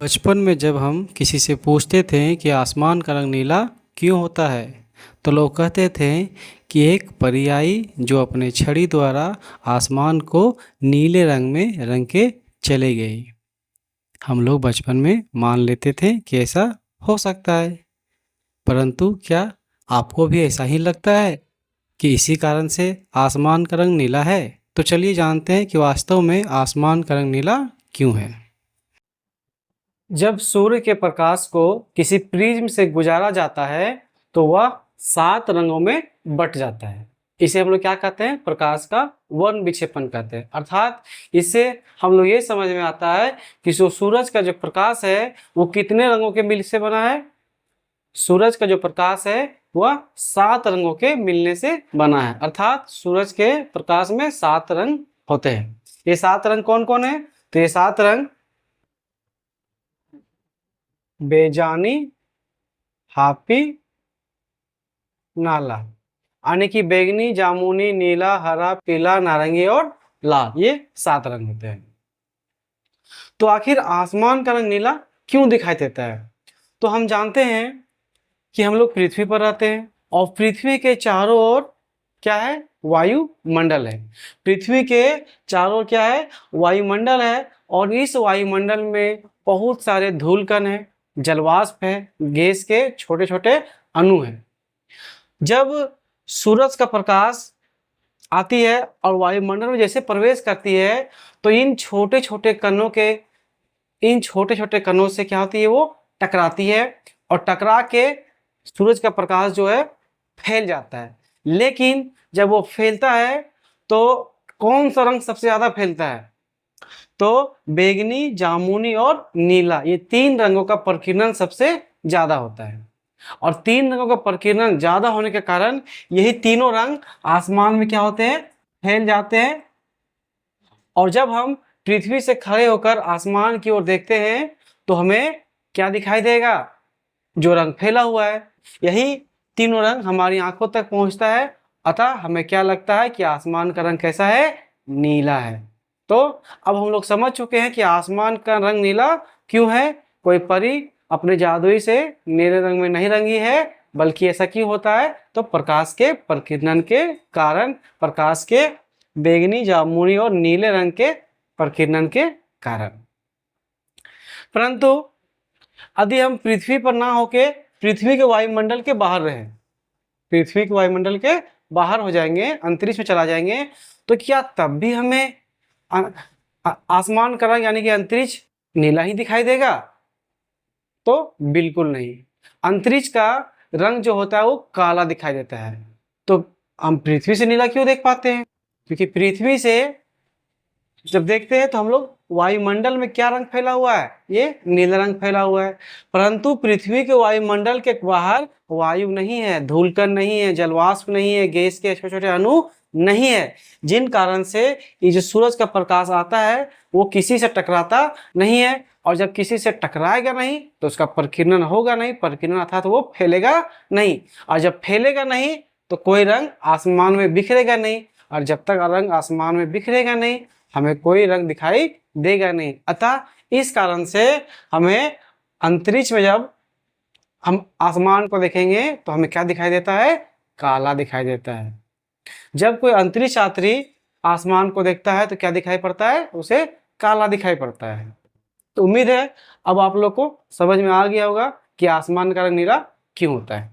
बचपन में जब हम किसी से पूछते थे कि आसमान का रंग नीला क्यों होता है, तो लोग कहते थे कि एक परी आई जो अपने छड़ी द्वारा आसमान को नीले रंग में रंग के चले गई। हम लोग बचपन में मान लेते थे कि ऐसा हो सकता है, परंतु क्या आपको भी ऐसा ही लगता है कि इसी कारण से आसमान का रंग नीला है? तो चलिए जानते हैं कि वास्तव में आसमान का रंग नीला क्यों है। जब सूर्य के प्रकाश को किसी प्रिज्म से गुजारा जाता है तो वह 7 रंगों में बट जाता है। इसे हम लोग क्या कहते हैं? प्रकाश का वर्ण विक्षेपण कहते हैं। अर्थात इससे हम लोग ये समझ में आता है कि जो सूरज का जो प्रकाश है वो कितने रंगों के मिल से बना है। सूरज का जो प्रकाश है वह 7 रंगों के मिलने से बना है। अर्थात सूरज के प्रकाश में 7 रंग होते हैं। ये 7 रंग कौन कौन है? तो ये 7 रंग बेजानी, हापी, नाला, यानी कि बैगनी, जामुनी, नीला, हरा, पीला, नारंगी और लाल, ये 7 रंग होते हैं। तो आखिर आसमान का रंग नीला क्यों दिखाई देता है? तो हम जानते हैं कि हम लोग पृथ्वी पर रहते हैं और पृथ्वी के चारों ओर क्या है? वायुमंडल है। पृथ्वी के चारों ओर क्या है? वायुमंडल है और इस वायुमंडल में बहुत सारे धूलकण हैं, जलवाष्प है, गैस के छोटे छोटे अणु हैं। जब सूरज का प्रकाश आती है और वायुमंडल में जैसे प्रवेश करती है तो इन छोटे छोटे कणों से क्या होती है? वो टकराती है और टकरा के सूरज का प्रकाश जो है फैल जाता है। लेकिन जब वो फैलता है तो कौन सा रंग सबसे ज्यादा फैलता है? तो बैगनी, जामुनी और नीला, ये 3 रंगों का प्रकीर्णन सबसे ज्यादा होता है। और 3 रंगों का प्रकीर्णन ज्यादा होने के कारण यही तीनों रंग आसमान में क्या होते हैं? फैल जाते हैं। और जब हम पृथ्वी से खड़े होकर आसमान की ओर देखते हैं तो हमें क्या दिखाई देगा? जो रंग फैला हुआ है। यही तीनों रंग हमारी आंखों तक पहुंचता है, अतः हमें क्या लगता है कि आसमान का रंग कैसा है? नीला है। तो अब हम लोग समझ चुके हैं कि आसमान का रंग नीला क्यों है। कोई परी अपने जादुई से नीले रंग में नहीं रंगी है, बल्कि ऐसा क्यों होता है? तो प्रकाश के प्रकीर्णन के कारण, प्रकाश के बैगनी, जामुनी और नीले रंग के प्रकीर्णन के कारण। परंतु यदि हम पृथ्वी पर ना होके पृथ्वी के वायुमंडल के बाहर रहे, पृथ्वी के वायुमंडल के बाहर हो जाएंगे, अंतरिक्ष में चला जाएंगे, तो क्या तब भी हमें आसमान का रंग यानी कि अंतरिक्ष नीला ही दिखाई देगा? तो बिल्कुल नहीं। अंतरिक्ष का रंग जो होता है वो काला दिखाई देता है। तो हम पृथ्वी से नीला क्यों देख पाते हैं? क्योंकि पृथ्वी से जब देखते हैं तो हम लोग वायुमंडल में क्या रंग फैला हुआ है? ये नीला रंग फैला हुआ है। परंतु पृथ्वी के वायुमंडल के बाहर वायु नहीं है, धूलकण नहीं है, जलवाष्प नहीं है, गैस के छोटे छोटे अणु नहीं है, जिन कारण से ये जो सूरज का प्रकाश आता है वो किसी से टकराता नहीं है। और जब किसी से टकराएगा नहीं तो उसका प्रकीर्णन होगा नहीं, प्रकीर्णन अर्थात वो फैलेगा नहीं। और जब फैलेगा नहीं तो कोई रंग आसमान में बिखरेगा नहीं, और जब तक रंग आसमान में बिखरेगा नहीं हमें कोई रंग दिखाई देगा नहीं। अतः इस कारण से हमें अंतरिक्ष में जब हम आसमान को देखेंगे तो हमें क्या दिखाई देता है? काला दिखाई देता है। जब कोई अंतरिक्ष यात्री आसमान को देखता है तो क्या दिखाई पड़ता है? उसे काला दिखाई पड़ता है। तो उम्मीद है अब आप लोग को समझ में आ गया होगा कि आसमान का रंग नीला क्यों होता है।